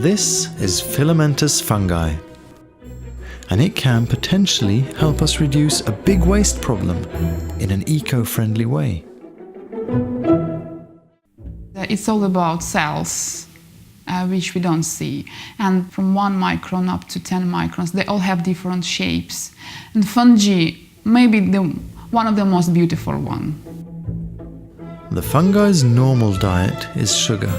This is filamentous fungi, and it can potentially help us reduce a big waste problem in an eco-friendly way. It's all about cells, which we don't see. And from 1 micron up to 10 microns, they all have different shapes. And fungi, maybe one of the most beautiful one. The fungi's normal diet is sugar,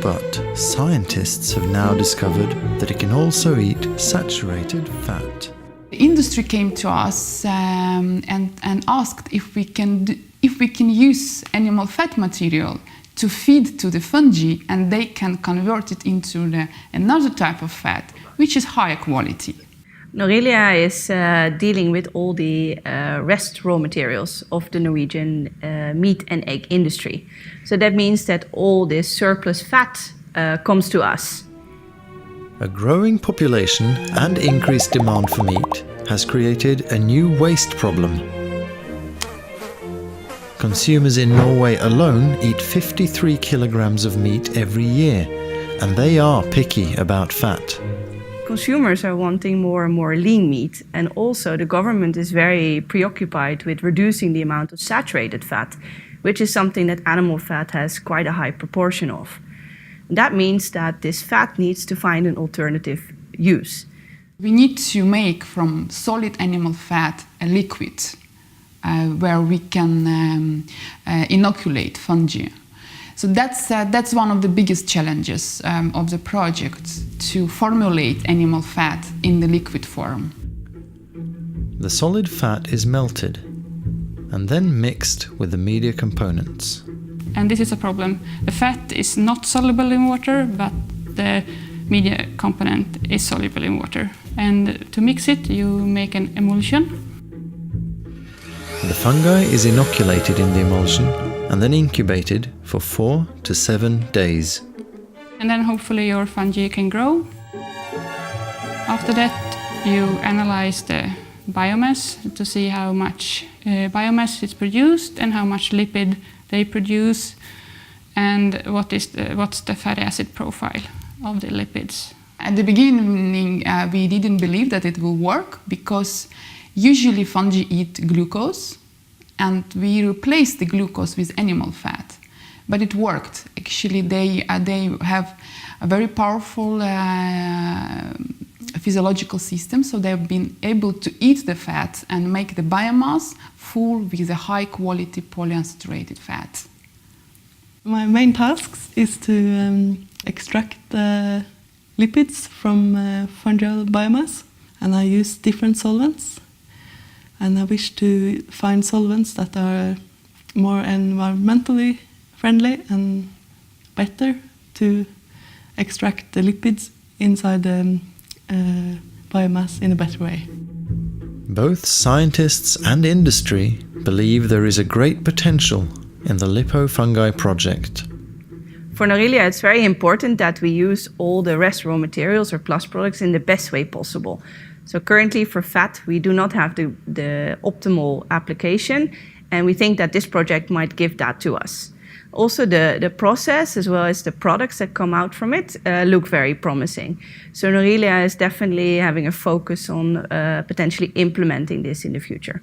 but scientists have now discovered that it can also eat saturated fat. The industry came to us and asked if we can use animal fat material to feed to the fungi, and they can convert it into another type of fat, which is higher quality. Norelia is dealing with all the rest raw materials of the Norwegian meat and egg industry. So that means that all this surplus fat comes to us. A growing population and increased demand for meat has created a new waste problem. Consumers in Norway alone eat 53 kilograms of meat every year, and they are picky about fat. Consumers are wanting more and more lean meat, and also the government is very preoccupied with reducing the amount of saturated fat, which is something that animal fat has quite a high proportion of. That means that this fat needs to find an alternative use. We need to make from solid animal fat a liquid where we can inoculate fungi. So that's one of the biggest challenges of the project, to formulate animal fat in the liquid form. The solid fat is melted and then mixed with the media components. And this is a problem. The fat is not soluble in water, but the media component is soluble in water. And to mix it, you make an emulsion. The fungi is inoculated in the emulsion and then incubated for 4 to 7 days. And then hopefully your fungi can grow. After that, you analyze the biomass to see how much biomass is produced and how much lipid they produce, and what's the fatty acid profile of the lipids. At the beginning, we didn't believe that it will work, because usually fungi eat glucose, and we replaced the glucose with animal fat. But it worked. Actually, they have a very powerful physiological system, so they've been able to eat the fat and make the biomass full with a high quality polyunsaturated fat. My main task is to extract the lipids from fungal biomass, and I use different solvents. And I wish to find solvents that are more environmentally friendly and better to extract the lipids inside the biomass in a better way. Both scientists and industry believe there is a great potential in the LipoFungi project. For Norelia, it's very important that we use all the rest raw materials or plus products in the best way possible. So currently for fat, we do not have the optimal application, and we think that this project might give that to us. Also, the process as well as the products that come out from it look very promising. So Norelia is definitely having a focus on potentially implementing this in the future.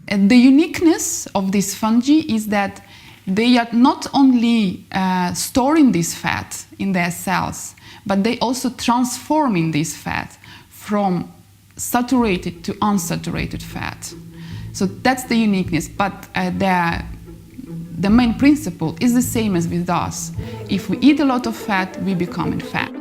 And the uniqueness of these fungi is that they are not only storing this fat in their cells, but they also transforming this fat from saturated to unsaturated fat. So that's the uniqueness, but the main principle is the same as with us. If we eat a lot of fat, we become fat.